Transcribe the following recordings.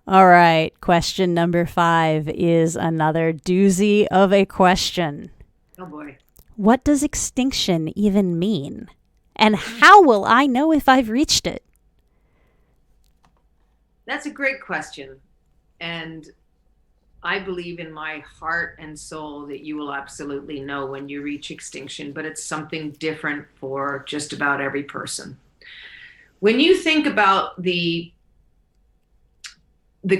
All right. Question number 5 is another doozy of a question. Oh boy. What does extinction even mean? And how will I know if I've reached it? That's a great question. And I believe in my heart and soul that you will absolutely know when you reach extinction, but it's something different for just about every person. When you think about the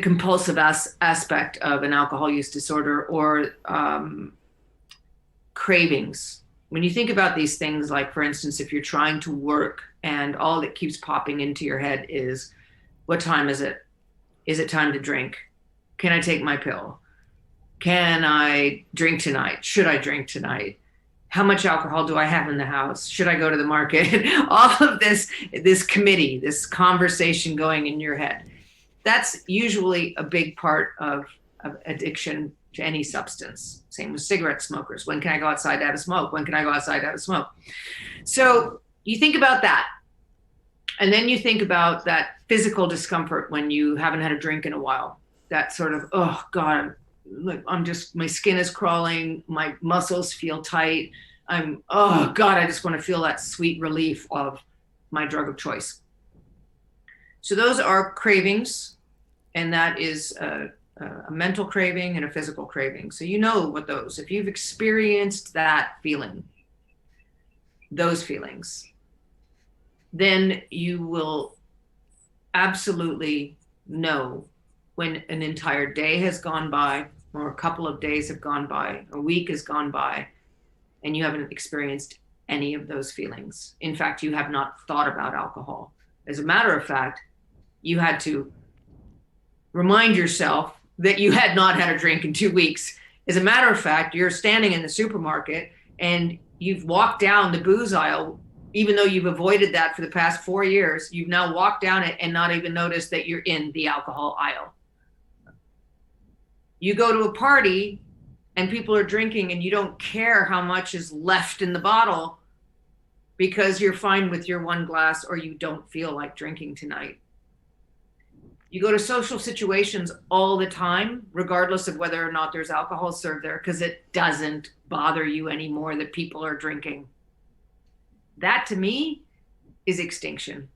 compulsive aspect of an alcohol use disorder or cravings, when you think about these things, like for instance, if you're trying to work and all that keeps popping into your head is, what time is it? Is it time to drink? Can I take my pill? Can I drink tonight? Should I drink tonight? How much alcohol do I have in the house? Should I go to the market? All of this committee, this conversation going in your head. That's usually a big part of addiction to any substance. Same with cigarette smokers. When can I go outside to have a smoke? When can I go outside to have a smoke? So you think about that. And then you think about that physical discomfort when you haven't had a drink in a while. That sort of, oh God, my skin is crawling. My muscles feel tight. Oh God, I just want to feel that sweet relief of my drug of choice. So those are cravings, and that is a mental craving and a physical craving. So you know what those, if you've experienced that feeling, those feelings, then you will absolutely know when an entire day has gone by, or a couple of days have gone by, a week has gone by, and you haven't experienced any of those feelings. In fact, you have not thought about alcohol. As a matter of fact, you had to remind yourself that you had not had a drink in 2 weeks. As a matter of fact, you're standing in the supermarket and you've walked down the booze aisle, even though you've avoided that for the past 4 years. You've now walked down it and not even noticed that you're in the alcohol aisle. You go to a party and people are drinking and you don't care how much is left in the bottle because you're fine with your one glass, or you don't feel like drinking tonight. You go to social situations all the time, regardless of whether or not there's alcohol served there, because it doesn't bother you anymore that people are drinking. That to me is extinction.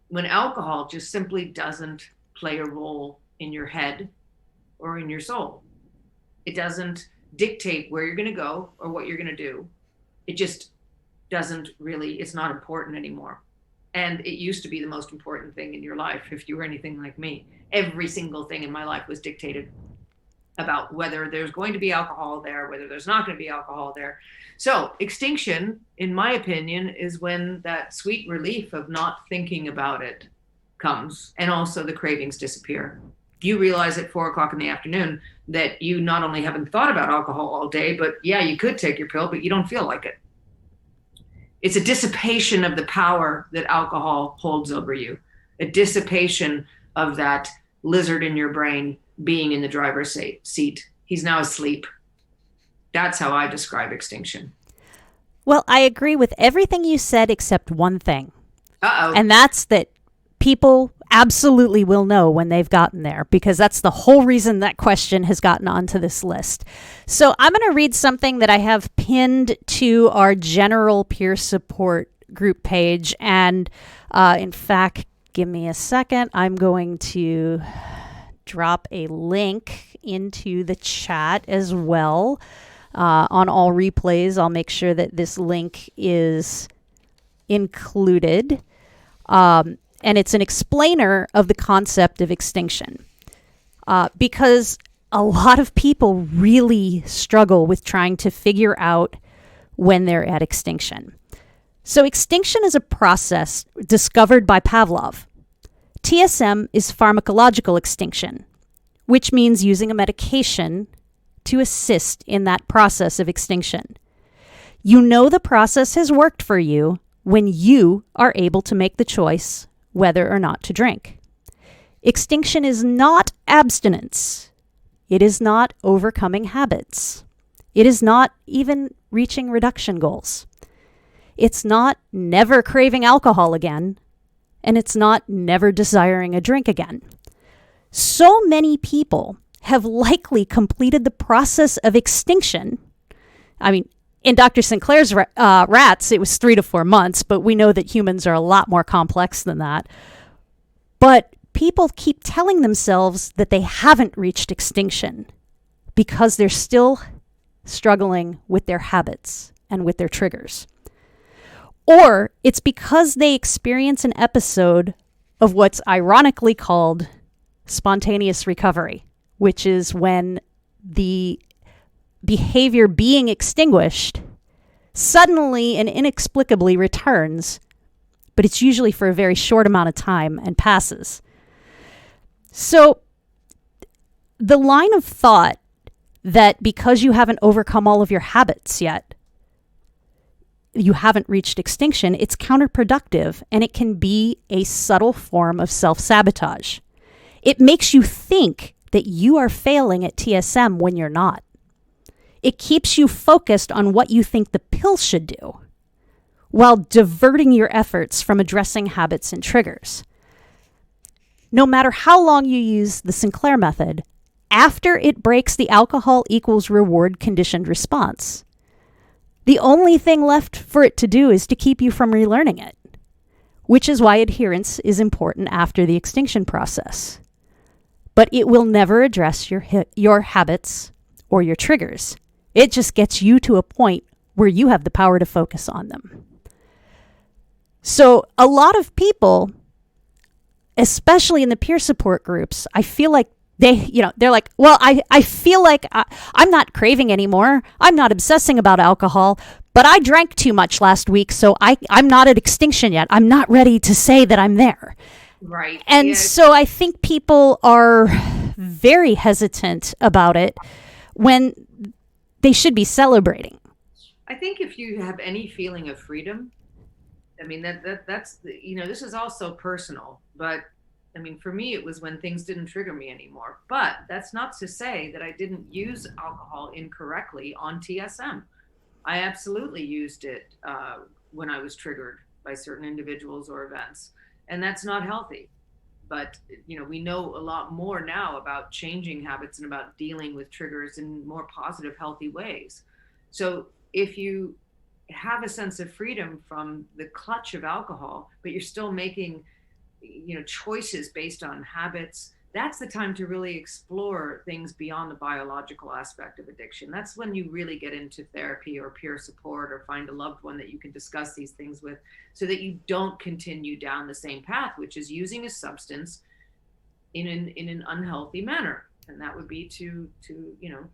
When alcohol just simply doesn't play a role in your head or in your soul. It doesn't dictate where you're going to go or what you're going to do. It just doesn't really, it's not important anymore. And it used to be the most important thing in your life. If you were anything like me, every single thing in my life was dictated about whether there's going to be alcohol there, whether there's not going to be alcohol there. So extinction, in my opinion, is when that sweet relief of not thinking about it comes, and also the cravings disappear. You realize at 4 o'clock in the afternoon that you not only haven't thought about alcohol all day, but yeah, you could take your pill, but you don't feel like it. It's a dissipation of the power that alcohol holds over you, a dissipation of that lizard in your brain being in the driver's seat. He's now asleep. That's how I describe extinction. Well, I agree with everything you said except one thing. Uh-oh. And that's that people absolutely will know when they've gotten there, because that's the whole reason that question has gotten onto this list. So I'm going to read something that I have pinned to our general peer support group page. And in fact, give me a second. I'm going to drop a link into the chat as well. On all replays, I'll make sure that this link is included. And it's an explainer of the concept of extinction. Because a lot of people really struggle with trying to figure out when they're at extinction. So extinction is a process discovered by Pavlov. TSM is pharmacological extinction, which means using a medication to assist in that process of extinction. You know the process has worked for you when you are able to make the choice whether or not to drink. Extinction is not abstinence. It is not overcoming habits. It is not even reaching reduction goals. It's not never craving alcohol again, and it's not never desiring a drink again. So many people have likely completed the process of extinction. I mean, in Dr. Sinclair's rats, it was 3 to 4 months, but we know that humans are a lot more complex than that. But people keep telling themselves that they haven't reached extinction because they're still struggling with their habits and with their triggers. Or it's because they experience an episode of what's ironically called spontaneous recovery, which is when the behavior being extinguished suddenly and inexplicably returns, but it's usually for a very short amount of time and passes. So the line of thought that because you haven't overcome all of your habits yet, you haven't reached extinction, it's counterproductive, and it can be a subtle form of self-sabotage. It makes you think that you are failing at TSM when you're not. It keeps you focused on what you think the pill should do, while diverting your efforts from addressing habits and triggers. No matter how long you use the Sinclair method, after it breaks the alcohol equals reward conditioned response, the only thing left for it to do is to keep you from relearning it, which is why adherence is important after the extinction process. But it will never address your habits or your triggers. It just gets you to a point where you have the power to focus on them. So a lot of people, especially in the peer support groups, I feel like they're like, well, I feel like I'm not craving anymore. I'm not obsessing about alcohol, but I drank too much last week, so I'm not at extinction yet. I'm not ready to say that I'm there. Right. And so I think people are very hesitant about it when they should be celebrating. I think if you have any feeling of freedom, I mean, that's this is also personal, but I mean, for me, it was when things didn't trigger me anymore. But that's not to say that I didn't use alcohol incorrectly on TSM. I absolutely used it when I was triggered by certain individuals or events, and that's not healthy. But we know a lot more now about changing habits and about dealing with triggers in more positive, healthy ways. So if you have a sense of freedom from the clutch of alcohol, but you're still making choices based on habits, that's the time to really explore things beyond the biological aspect of addiction. That's when you really get into therapy or peer support or find a loved one that you can discuss these things with, so that you don't continue down the same path, which is using a substance in an unhealthy manner. And that would be to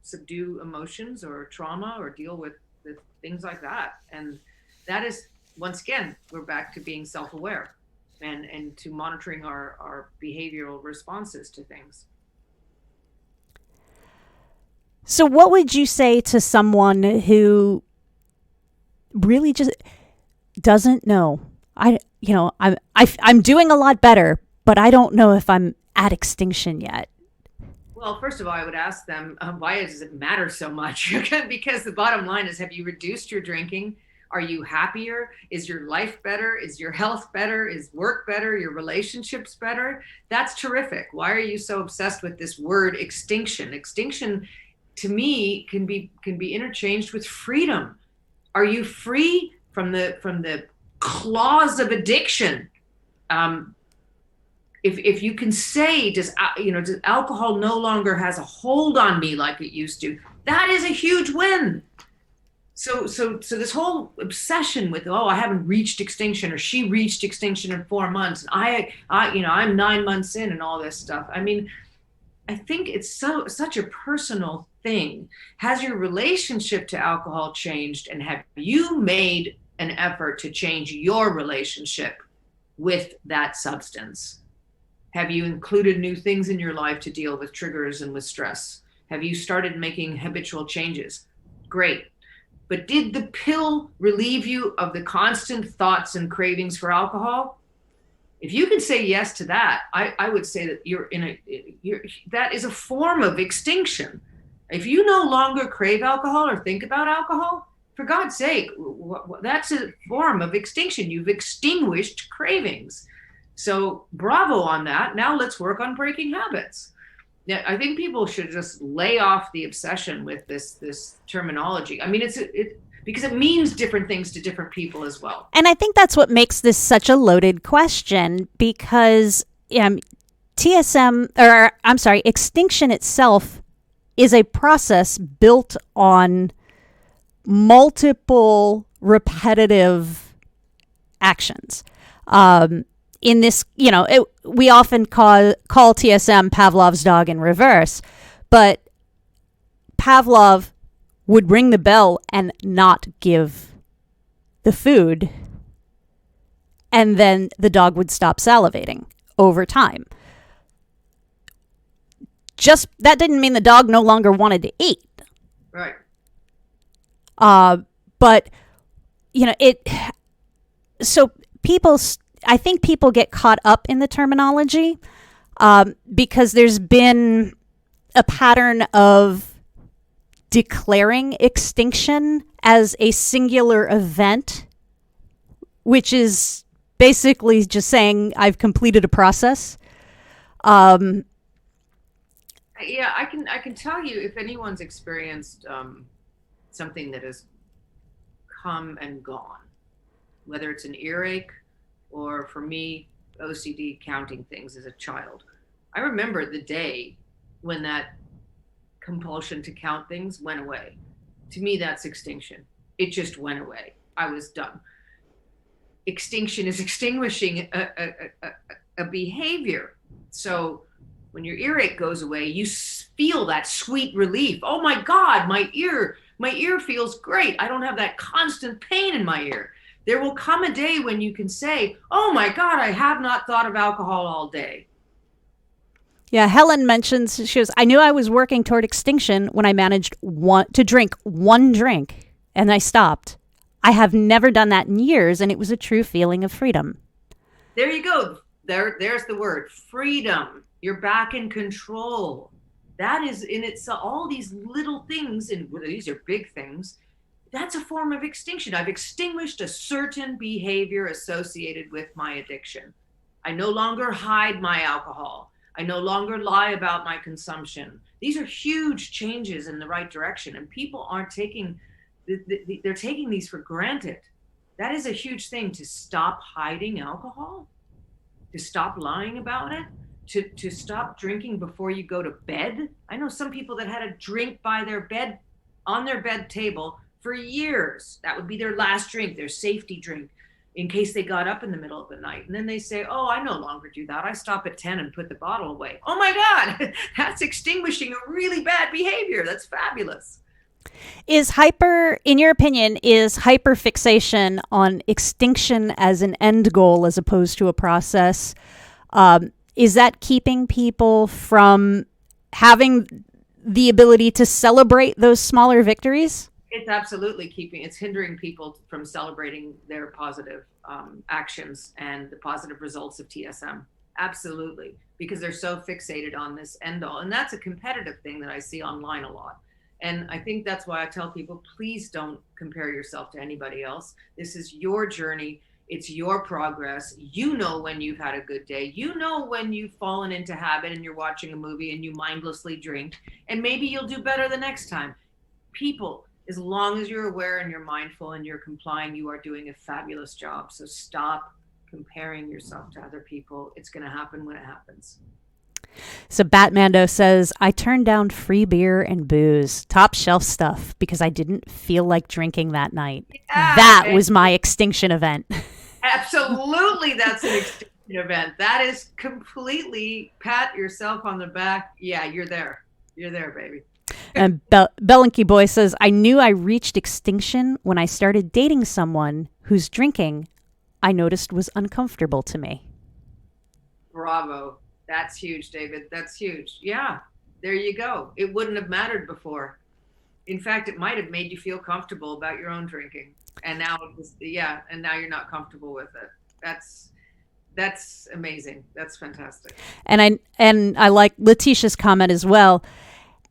subdue emotions or trauma or deal with things like that. And that is, once again, we're back to being self-aware and to monitoring our behavioral responses to things. So what would you say to someone who really just doesn't know? I'm doing a lot better, but I don't know if I'm at extinction yet. Well, first of all, I would ask them, why does it matter so much? Because the bottom line is, have you reduced your drinking? Are you happier? Is your life better? Is your health better? Is work better? Your relationships better? That's terrific. Why are you so obsessed with this word extinction? Extinction, to me, can be interchanged with freedom. Are you free from the claws of addiction? If you can say, does alcohol no longer has a hold on me like it used to? That is a huge win. So this whole obsession with, I haven't reached extinction, or she reached extinction in 4 months, and I'm 9 months in, and all this stuff. I mean, I think it's such a personal thing. Has your relationship to alcohol changed, and have you made an effort to change your relationship with that substance? Have you included new things in your life to deal with triggers and with stress? Have you started making habitual changes? Great. But did the pill relieve you of the constant thoughts and cravings for alcohol? If you can say yes to that, I would say that that is a form of extinction. If you no longer crave alcohol or think about alcohol, for God's sake, that's a form of extinction. You've extinguished cravings. So bravo on that. Now let's work on breaking habits. Yeah, I think people should just lay off the obsession with this terminology. I mean, it because it means different things to different people as well. And I think that's what makes this such a loaded question because TSM, or I'm sorry, extinction itself is a process built on multiple repetitive actions. In this, we often call TSM Pavlov's dog in reverse, but Pavlov would ring the bell and not give the food, and then the dog would stop salivating over time. Just that didn't mean the dog no longer wanted to eat. Right. But it. So I think people get caught up in the terminology because there's been a pattern of declaring extinction as a singular event, which is basically just saying I've completed a process. Yeah, I can tell you if anyone's experienced something that has come and gone, whether it's an earache or, for me, OCD counting things as a child. I remember the day when that compulsion to count things went away. To me, that's extinction. It just went away. I was done. Extinction is extinguishing a behavior. So when your earache goes away, you feel that sweet relief. Oh my God, my ear feels great. I don't have that constant pain in my ear. There will come a day when you can say, oh my God, I have not thought of alcohol all day. Yeah, Helen mentions, she goes, I knew I was working toward extinction when I managed to drink one drink and I stopped. I have never done that in years, and it was a true feeling of freedom. There you go. There's the word, freedom. You're back in control. That is in itself, all these little things, and these are big things, that's a form of extinction. I've extinguished a certain behavior associated with my addiction. I no longer hide my alcohol. I no longer lie about my consumption. These are huge changes in the right direction, and people aren't they're taking these for granted. That is a huge thing, to stop hiding alcohol, to stop lying about it, to stop drinking before you go to bed. I know some people that had a drink by their bed, on their bed table for years. That would be their last drink, their safety drink, in case they got up in the middle of the night. And then they say, oh, I no longer do that. I stop at 10 and put the bottle away. Oh my God, that's extinguishing a really bad behavior. That's fabulous. In your opinion, is hyperfixation on extinction as an end goal as opposed to a process, is that keeping people from having the ability to celebrate those smaller victories? It's absolutely it's hindering people from celebrating their positive actions and the positive results of TSM. Absolutely. Because they're so fixated on this end all. And that's a competitive thing that I see online a lot. And I think that's why I tell people, please don't compare yourself to anybody else. This is your journey. It's your progress. You know when you've had a good day. You know when you've fallen into habit and you're watching a movie and you mindlessly drink. And maybe you'll do better the next time. People, as long as you're aware and you're mindful and you're complying, you are doing a fabulous job. So stop comparing yourself to other people. It's going to happen when it happens. So Batmando says, I turned down free beer and booze, top shelf stuff, because I didn't feel like drinking that night. Yeah, that was my extinction event. Absolutely, that's an extinction event. That is completely, pat yourself on the back. Yeah, you're there. You're there, baby. And Belenky Boy says, I knew I reached extinction when I started dating someone whose drinking I noticed was uncomfortable to me. Bravo. That's huge, David. That's huge. Yeah, there you go. It wouldn't have mattered before. In fact, it might have made you feel comfortable about your own drinking. And now, and now you're not comfortable with it. That's amazing. That's fantastic. And I like Letitia's comment as well.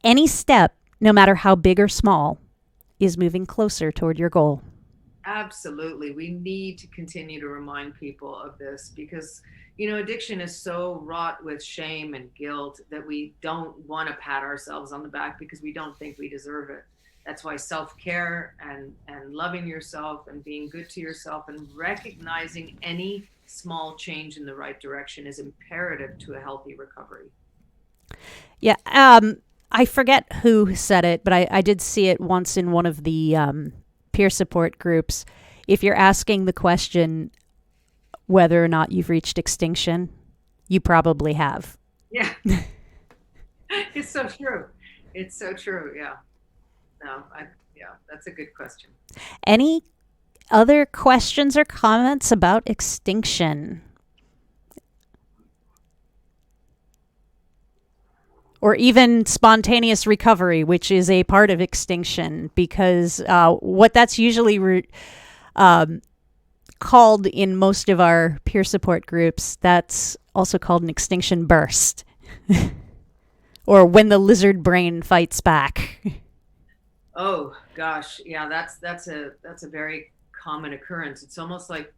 Any step, no matter how big or small, is moving closer toward your goal. Absolutely. We need to continue to remind people of this because, addiction is so wrought with shame and guilt that we don't want to pat ourselves on the back because we don't think we deserve it. That's why self-care and loving yourself and being good to yourself and recognizing any small change in the right direction is imperative to a healthy recovery. Yeah. I forget who said it, but I did see it once in one of the peer support groups. If you're asking the question whether or not you've reached extinction, you probably have. Yeah. It's so true. It's so true. Yeah. No, yeah, that's a good question. Any other questions or comments about extinction? Or even spontaneous recovery, which is a part of extinction, because what that's usually called in most of our peer support groups, that's also called an extinction burst, or when the lizard brain fights back. Oh gosh, yeah, that's a very common occurrence. It's almost like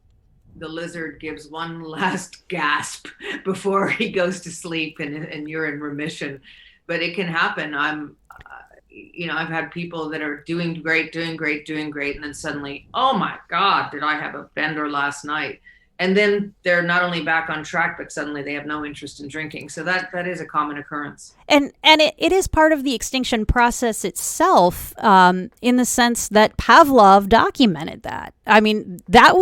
the lizard gives one last gasp before he goes to sleep and you're in remission. But it can happen. I've had people that are doing great, doing great, doing great. And then suddenly, oh my God, did I have a bender last night? And then they're not only back on track, but suddenly they have no interest in drinking. So that is a common occurrence. And it is part of the extinction process itself, in the sense that Pavlov documented that. I mean, that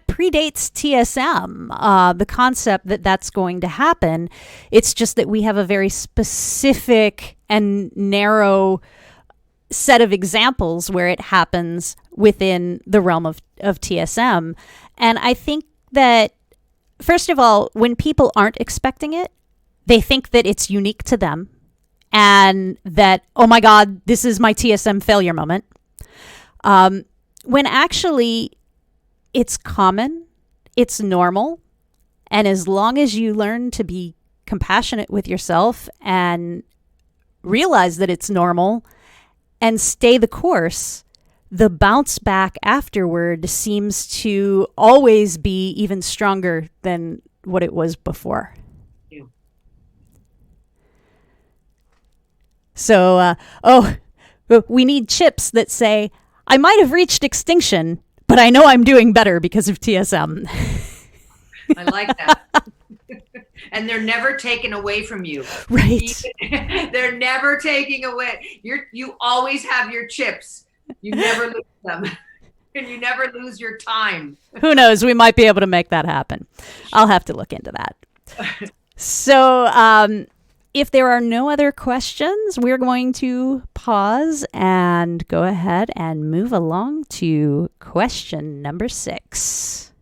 predates TSM, the concept that that's going to happen. It's just that we have a very specific and narrow set of examples where it happens within the realm of TSM. And I think that, first of all, when people aren't expecting it, they think that it's unique to them and that, oh my God, this is my TSM failure moment. When actually it's common, it's normal. And as long as you learn to be compassionate with yourself and realize that it's normal and stay the course, the bounce back afterward seems to always be even stronger than what it was before. Yeah. So, we need chips that say, I might have reached extinction, but I know I'm doing better because of TSM. I like that. And they're never taken away from you. Right. They're never taking away. You always have your chips. You never lose them. And you never lose your time. Who knows? We might be able to make that happen. I'll have to look into that. So, if there are no other questions, we're going to pause and go ahead and move along to question number 6.